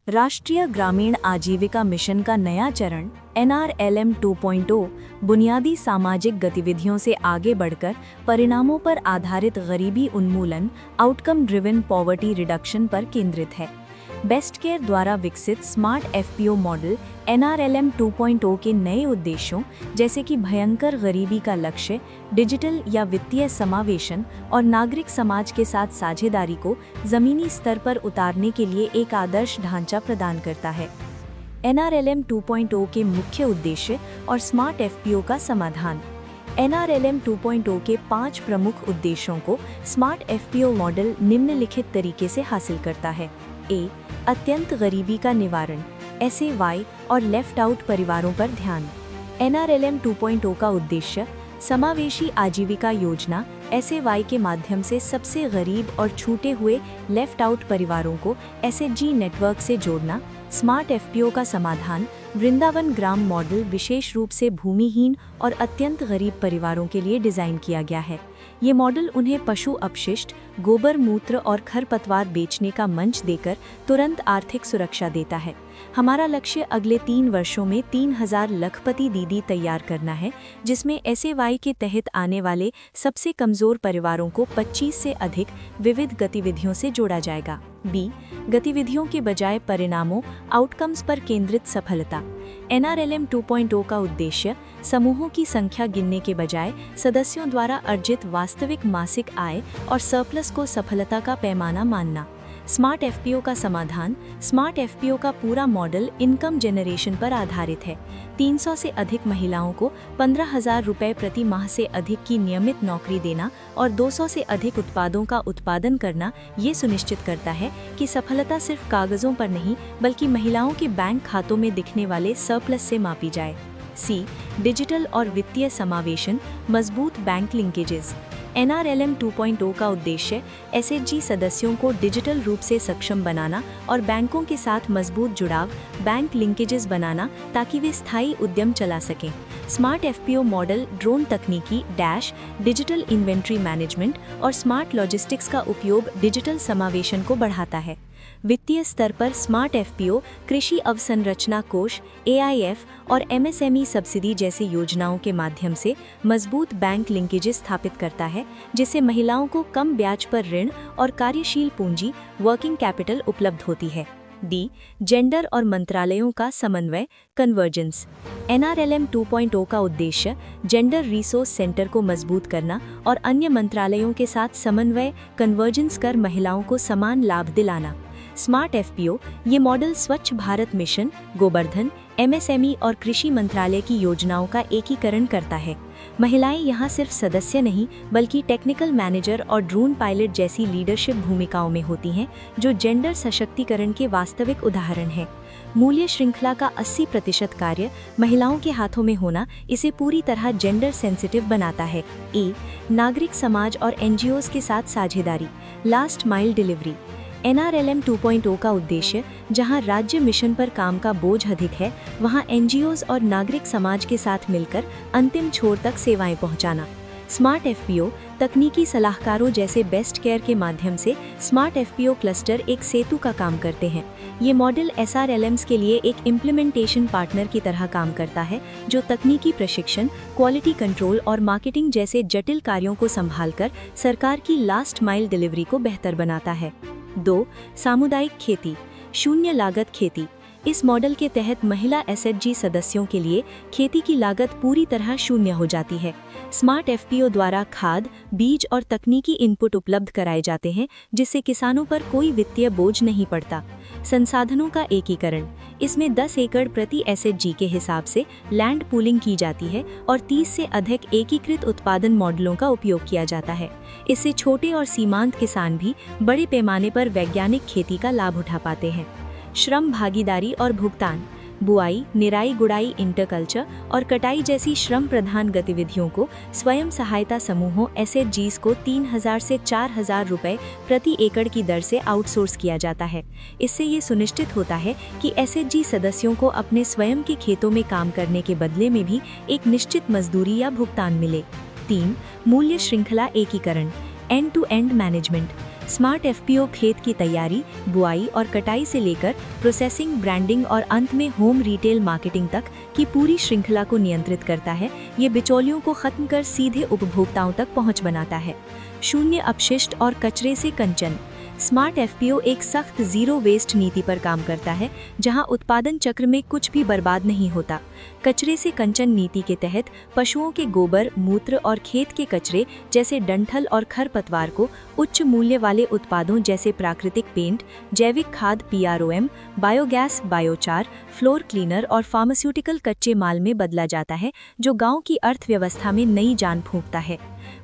राष्ट्रीय ग्रामीण आजीविका मिशन का नया चरण NRLM 2.0 बुनियादी सामाजिक गतिविधियों से आगे बढ़कर परिणामों पर आधारित गरीबी उन्मूलन आउटकम ड्रिवन पॉवर्टी रिडक्शन पर केंद्रित है। बेस्ट केयर द्वारा विकसित स्मार्ट FPO मॉडल NRLM 2.0 के नए उद्देश्यों जैसे कि भयंकर गरीबी का लक्ष्य, डिजिटल या वित्तीय समावेशन और नागरिक समाज के साथ साझेदारी को जमीनी स्तर पर उतारने के लिए एक आदर्श ढांचा प्रदान करता है। NRLM 2.0 के मुख्य उद्देश्य और स्मार्ट FPO का समाधान। NRLM 2.0 के 5 प्रमुख उद्देश्यों को स्मार्ट FPO मॉडल निम्नलिखित तरीके से हासिल करता है। ए, अत्यंत गरीबी का निवारण, SAY और लेफ्ट आउट परिवारों पर ध्यान। NRLM 2.0 का उद्देश्य समावेशी आजीविका योजना SAY के माध्यम से सबसे गरीब और छूटे हुए लेफ्ट आउट परिवारों को SHG नेटवर्क से जोड़ना। स्मार्ट FPO का समाधान वृंदावन ग्राम मॉडल विशेष रूप से भूमिहीन और अत्यंत गरीब परिवारों के लिए डिज़ाइन किया गया है। ये मॉडल उन्हें पशु अपशिष्ट, गोबर मूत्र और खरपतवार बेचने का मंच देकर तुरंत आर्थिक सुरक्षा देता है। हमारा लक्ष्य अगले 3 वर्षों में 3000 लखपति दीदी तैयार करना है, जिसमें SAY के तहत आने वाले सबसे कमज़ोर परिवारों को 25 से अधिक विविध गतिविधियों से जोड़ा जाएगा। बी, गतिविधियों के बजाय परिणामों आउटकम्स पर केंद्रित सफलता। NRLM 2.0 का उद्देश्य समूहों की संख्या गिनने के बजाय सदस्यों द्वारा अर्जित वास्तविक मासिक आय और सरप्लस को सफलता का पैमाना मानना। स्मार्ट FPO का समाधान। स्मार्ट FPO का पूरा मॉडल इनकम जनरेशन पर आधारित है। 300 से अधिक महिलाओं को 15,000 रुपये प्रति माह से अधिक की नियमित नौकरी देना और 200 से अधिक उत्पादों का उत्पादन करना ये सुनिश्चित करता है कि सफलता सिर्फ कागज़ों पर नहीं बल्कि महिलाओं के बैंक खातों में दिखने वाले सरप्लस से मापी जाए। सी, डिजिटल और वित्तीय समावेशन, मजबूत बैंक लिंकेजेस। NRLM 2.0 का उद्देश्य SHG सदस्यों को डिजिटल रूप से सक्षम बनाना और बैंकों के साथ मजबूत जुड़ाव, बैंक लिंकेजेस बनाना ताकि वे स्थायी उद्यम चला सकें। स्मार्ट FPO मॉडल ड्रोन तकनीकी डैश डिजिटल इन्वेंट्री मैनेजमेंट और स्मार्ट लॉजिस्टिक्स का उपयोग डिजिटल समावेशन को बढ़ाता है। वित्तीय स्तर पर स्मार्ट FPO कृषि अवसंरचना कोष AIF और MSME सब्सिडी जैसी योजनाओं के माध्यम से मजबूत बैंक लिंकेजेस स्थापित करता है, जिससे महिलाओं को कम ब्याज पर ऋण और कार्यशील पूंजी वर्किंग कैपिटल उपलब्ध होती है। डी, जेंडर और मंत्रालयों का समन्वय कन्वर्जेंस। NRLM 2.0 का उद्देश्य जेंडर रिसोर्स सेंटर को मजबूत करना और अन्य मंत्रालयों के साथ समन्वय कन्वर्जेंस कर महिलाओं को समान लाभ दिलाना। स्मार्ट FPO ये मॉडल स्वच्छ भारत मिशन, गोवर्धन, MSME और कृषि मंत्रालय की योजनाओं का एकीकरण करता है। महिलाएं यहाँ सिर्फ सदस्य नहीं बल्कि टेक्निकल मैनेजर और ड्रोन पायलट जैसी लीडरशिप भूमिकाओं में होती हैं, जो जेंडर सशक्तिकरण के वास्तविक उदाहरण हैं। मूल्य श्रृंखला का 80% कार्य महिलाओं के हाथों में होना इसे पूरी तरह जेंडर सेंसिटिव बनाता है। ए, नागरिक समाज और NGOs के साथ साझेदारी, लास्ट माइल डिलीवरी। NRLM 2.0 का उद्देश्य जहां राज्य मिशन पर काम का बोझ अधिक है, वहां NGOs और नागरिक समाज के साथ मिलकर अंतिम छोर तक सेवाएं पहुंचाना। स्मार्ट FPO तकनीकी सलाहकारों जैसे बेस्ट केयर के माध्यम से स्मार्ट FPO क्लस्टर एक सेतु का काम करते हैं। ये मॉडल SRLMs के लिए एक इम्प्लीमेंटेशन पार्टनर की तरह काम करता है, जो तकनीकी प्रशिक्षण, क्वालिटी कंट्रोल और मार्केटिंग जैसे जटिल कार्यों को संभालकर सरकार की लास्ट माइल डिलीवरी को बेहतर बनाता है। 2, सामुदायिक खेती, शून्य लागत खेती। इस मॉडल के तहत महिला SHG सदस्यों के लिए खेती की लागत पूरी तरह शून्य हो जाती है। स्मार्ट FPO द्वारा खाद, बीज और तकनीकी इनपुट उपलब्ध कराए जाते हैं, जिससे किसानों पर कोई वित्तीय बोझ नहीं पड़ता। संसाधनों का एकीकरण। इसमें 10 एकड़ प्रति SHG के हिसाब से लैंड पूलिंग की जाती है और 30 से अधिक एकीकृत उत्पादन मॉडलों का उपयोग किया जाता है। इससे छोटे और सीमांत किसान भी बड़े पैमाने पर वैज्ञानिक खेती का लाभ उठा पाते हैं। श्रम भागीदारी और भुगतान। बुआई, निराई गुड़ाई, इंटरकल्चर और कटाई जैसी श्रम प्रधान गतिविधियों को स्वयं सहायता समूहों SHGs को 3000 से 4000 रुपये प्रति एकड़ की दर से आउटसोर्स किया जाता है। इससे ये सुनिश्चित होता है कि SHG सदस्यों को अपने स्वयं के खेतों में काम करने के बदले में भी एक निश्चित मजदूरी या भुगतान मिले। 3, मूल्य श्रृंखला एकीकरण end to end management. Smart FPO खेत की तैयारी, बुआई और कटाई से लेकर प्रोसेसिंग, ब्रांडिंग और अंत में होम रिटेल मार्केटिंग तक की पूरी श्रृंखला को नियंत्रित करता है। ये बिचौलियों को खत्म कर सीधे उपभोक्ताओं तक पहुंच बनाता है। शून्य अपशिष्ट और कचरे से कंचन। स्मार्ट एफपीओ एक सख्त जीरो वेस्ट नीति पर काम करता है, जहां उत्पादन चक्र में कुछ भी बर्बाद नहीं होता। कचरे से कंचन नीति के तहत पशुओं के गोबर, मूत्र और खेत के कचरे जैसे डंठल और खरपतवार को उच्च मूल्य वाले उत्पादों जैसे प्राकृतिक पेंट, जैविक खाद पीआरओएम, बायोगैस, बायोचार, फ्लोर क्लीनर और फार्मास्यूटिकल कच्चे माल में बदला जाता है, जो गांव की अर्थव्यवस्था में नई जान फूंकता है।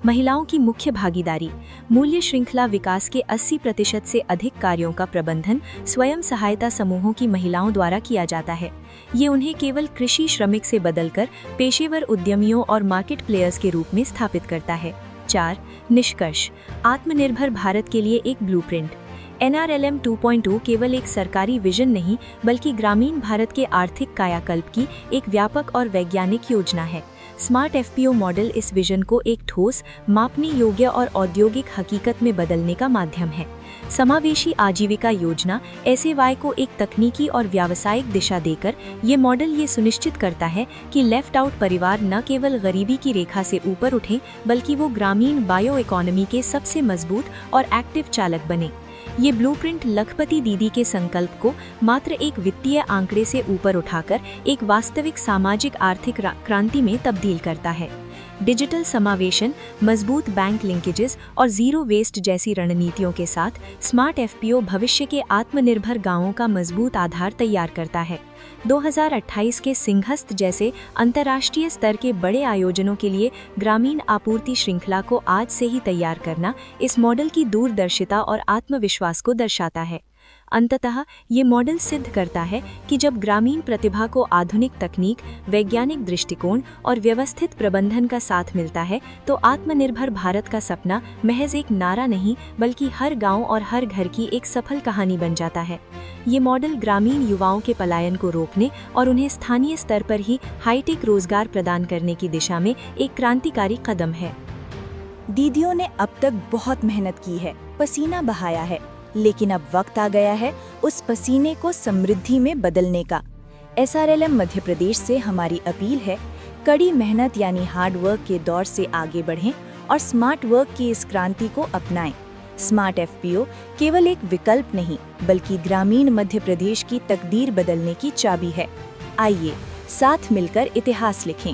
महिलाओं की मुख्य भागीदारी। मूल्य श्रृंखला विकास के 80% से अधिक कार्यों का प्रबंधन स्वयं सहायता समूहों की महिलाओं द्वारा किया जाता है। ये उन्हें केवल कृषि श्रमिक से बदलकर पेशेवर उद्यमियों और मार्केट प्लेयर्स के रूप में स्थापित करता है। 4. निष्कर्ष। आत्मनिर्भर भारत के लिए एक ब्लूप्रिंट। NRLM 2.0 केवल एक सरकारी विजन नहीं, बल्कि ग्रामीण भारत के आर्थिक कायाकल्प की एक व्यापक और वैज्ञानिक योजना है। स्मार्ट एफपीओ मॉडल इस विजन को एक ठोस, मापनी योग्य और औद्योगिक हकीकत में बदलने का माध्यम है। समावेशी आजीविका योजना SAY को एक तकनीकी और व्यावसायिक दिशा देकर ये मॉडल ये सुनिश्चित करता है कि लेफ्ट आउट परिवार न केवल गरीबी की रेखा से ऊपर उठें, बल्कि वो ग्रामीण बायो इकोनॉमी के सबसे मजबूत और एक्टिव चालक बने। ये ब्लूप्रिंट लखपति दीदी के संकल्प को मात्र एक वित्तीय आंकड़े से ऊपर उठाकर एक वास्तविक सामाजिक आर्थिक क्रांति में तब्दील करता है। डिजिटल समावेशन, मजबूत बैंक लिंकेजेस और जीरो वेस्ट जैसी रणनीतियों के साथ स्मार्ट एफपीओ भविष्य के आत्मनिर्भर गांवों का मजबूत आधार तैयार करता है। 2028 के सिंहस्थ जैसे अंतर्राष्ट्रीय स्तर के बड़े आयोजनों के लिए ग्रामीण आपूर्ति श्रृंखला को आज से ही तैयार करना इस मॉडल की दूरदर्शिता और आत्मविश्वास को दर्शाता है। अंततः ये मॉडल सिद्ध करता है कि जब ग्रामीण प्रतिभा को आधुनिक तकनीक, वैज्ञानिक दृष्टिकोण और व्यवस्थित प्रबंधन का साथ मिलता है, तो आत्मनिर्भर भारत का सपना महज एक नारा नहीं, बल्कि हर गांव और हर घर की एक सफल कहानी बन जाता है। ये मॉडल ग्रामीण युवाओं के पलायन को रोकने और उन्हें स्थानीय स्तर पर ही हाईटेक रोजगार प्रदान करने की दिशा में एक क्रांतिकारी कदम है। दीदियों ने अब तक बहुत मेहनत की है, पसीना बहाया है, लेकिन अब वक्त आ गया है उस पसीने को समृद्धि में बदलने का। SRLM मध्य प्रदेश से हमारी अपील है, कड़ी मेहनत यानी हार्ड वर्क के दौर से आगे बढ़ें और स्मार्ट वर्क की इस क्रांति को अपनाएं। स्मार्ट एफपीओ केवल एक विकल्प नहीं, बल्कि ग्रामीण मध्य प्रदेश की तकदीर बदलने की चाबी है। आइए साथ मिलकर इतिहास लिखें।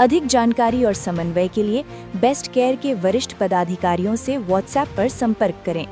अधिक जानकारी और समन्वय के लिए बेस्ट केयर के वरिष्ठ पदाधिकारियों से WhatsApp पर संपर्क करें।